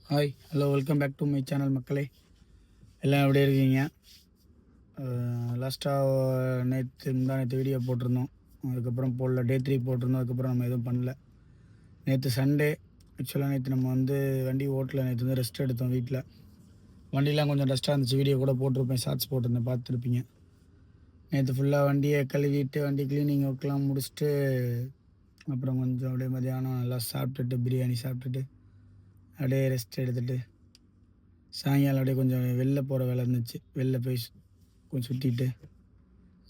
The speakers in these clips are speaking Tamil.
Hi hello welcome back to my channel மக்களே. எல்லாம் எப்படி இருக்கீங்க? லாஸ்ட்டாக நேற்று வீடியோ போட்டிருந்தோம். அதுக்கப்புறம் போடல. டே 3 போட்டிருந்தோம். அதுக்கப்புறம் நம்ம எதுவும் பண்ணல. நேற்று சண்டே. ஆக்சுவலாக நேற்று நம்ம வண்டி ஓட்டல. நேற்று ரெஸ்ட் எடுத்தோம் வீட்டில். வண்டிலாம் கொஞ்சம் டஸ்ட்டாக இருந்துச்சு. வீடியோ கூட போட்டிருப்பேன், ஷார்ட்ஸ் போட்டிருந்தேன், பார்த்துருப்பீங்க. நேற்று ஃபுல்லாக வண்டியை கழுவிட்டு வண்டி க்ளீனிங் ஒர்க்லாம் முடிச்சுட்டு அப்புறம் கொஞ்சம் அப்படியே மதியானம் நல்லா சாப்பிட்டுட்டு பிரியாணி சாப்பிட்டுட்டு அப்படியே ரெஸ்ட் எடுத்துகிட்டு சாயங்காலம் அப்படியே கொஞ்சம் வெளில போகிற வேலை இருந்துச்சு. வெளில போய் கொஞ்சம் சுற்றிட்டு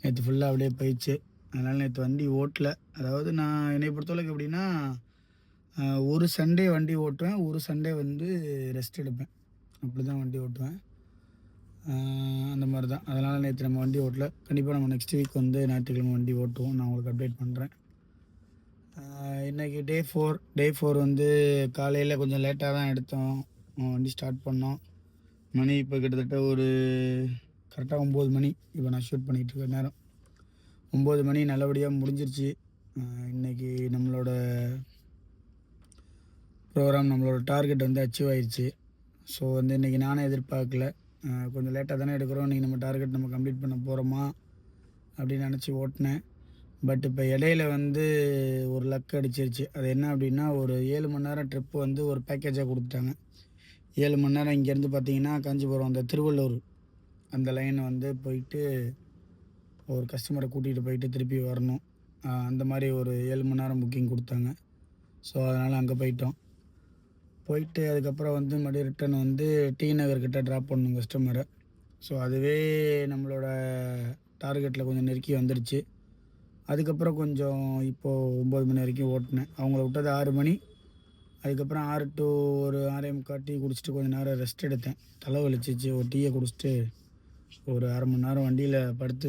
நேற்று ஃபுல்லாக அப்படியே போயிடுச்சு. அதனால் நேற்று வண்டி ஓட்டல. அதாவது நான் என்னை பொறுத்தளவுக்கு எப்படின்னா, ஒரு சண்டே வண்டி ஓட்டுவேன், ஒரு சண்டே ரெஸ்ட் எடுப்பேன். அப்படி தான் வண்டி ஓட்டுவேன். அந்த மாதிரி தான். அதனால் நேற்று நம்ம வண்டி ஓட்டல. கண்டிப்பாக நம்ம நெக்ஸ்ட் வீக் ஞாயிற்றுக்கிழமை வண்டி ஓட்டுவோம். நான் உங்களுக்கு அப்டேட் பண்ணுறேன். இன்றைக்கி டே 4 காலையில் கொஞ்சம் லேட்டாக தான் எடுத்தோம். வண்டி ஸ்டார்ட் பண்ணோம். மணி இப்போ கிட்டத்தட்ட ஒரு கரெக்டாக 9 மணி. இப்போ நான் ஷூட் பண்ணிகிட்டு இருக்க நேரம் 9 மணி நல்லபடியாக முடிஞ்சிருச்சு. இன்றைக்கி நம்மளோட ப்ரோக்ராம், நம்மளோட டார்கெட் அச்சீவ் ஆயிடுச்சு. ஸோ இன்றைக்கி நானே எதிர்பார்க்கல. கொஞ்சம் லேட்டாக தானே எடுக்கிறோம், இன்றைக்கி நம்ம டார்கெட் நம்ம கம்ப்ளீட் பண்ண போகிறோமா அப்படின்னு நினச்சி ஓட்டினேன். பட் இப்போ இடையில ஒரு லக் அடிச்சிருச்சு. அது என்ன அப்படின்னா, ஒரு 7 மணி நேரம் ட்ரிப்பு ஒரு பேக்கேஜாக கொடுத்துட்டாங்க. 7 மணி நேரம் இங்கேருந்து பார்த்தீங்கன்னா காஞ்சிபுரம் அந்த திருவள்ளூர் அந்த லைனை போயிட்டு ஒரு கஸ்டமரை கூட்டிகிட்டு போயிட்டு திருப்பி வரணும். அந்த மாதிரி ஒரு 7 மணி நேரம் புக்கிங் கொடுத்தாங்க. ஸோ அதனால் அங்கே போயிட்டு அதுக்கப்புறம் மறுபடியும் ரிட்டன் டி நகர்கிட்ட ட்ராப் பண்ணணும் கஸ்டமரை. ஸோ அதுவே நம்மளோட டார்கெட்டில் கொஞ்சம் நெருக்கி வந்துடுச்சு. அதுக்கப்புறம் கொஞ்சம் இப்போது 9 மணி வரைக்கும் ஓட்டினேன். அவங்கள விட்டது 6 மணி. அதுக்கப்புறம் 6 to ஒரு 6:45 டீ குடிச்சிட்டு கொஞ்சம் நேரம் ரெஸ்ட் எடுத்தேன். தலை வலிச்சிச்சு. ஒரு டீயை குடிச்சிட்டு ஒரு அரை மணி நேரம் வண்டியில் படுத்து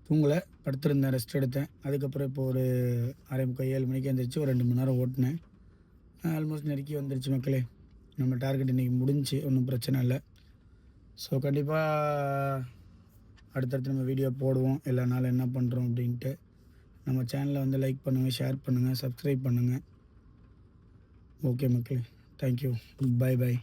தூங்கலை, படுத்துருந்தேன், ரெஸ்ட் எடுத்தேன். அதுக்கப்புறம் இப்போ ஒரு 6:45 7 மணிக்கு எழுந்திரிச்சு ஒரு 2 மணி நேரம் ஓட்டினேன். ஆல்மோஸ்ட் நெருக்கி வந்துருச்சு மக்களே. நம்ம டார்கெட் இன்றைக்கி முடிஞ்சு, ஒன்றும் பிரச்சனை இல்லை. ஸோ கண்டிப்பாக அடுத்தடுத்து நம்ம வீடியோ போடுவோம், எல்லா நாளும் என்ன பண்ணுறோம் அப்படின்ட்டு. நம்ம சேனலை லைக் பண்ணுங்கள், ஷேர் பண்ணுங்கள், சப்ஸ்கிரைப் பண்ணுங்கள். ஓகே மக்களே, தேங்க்யூ, பை.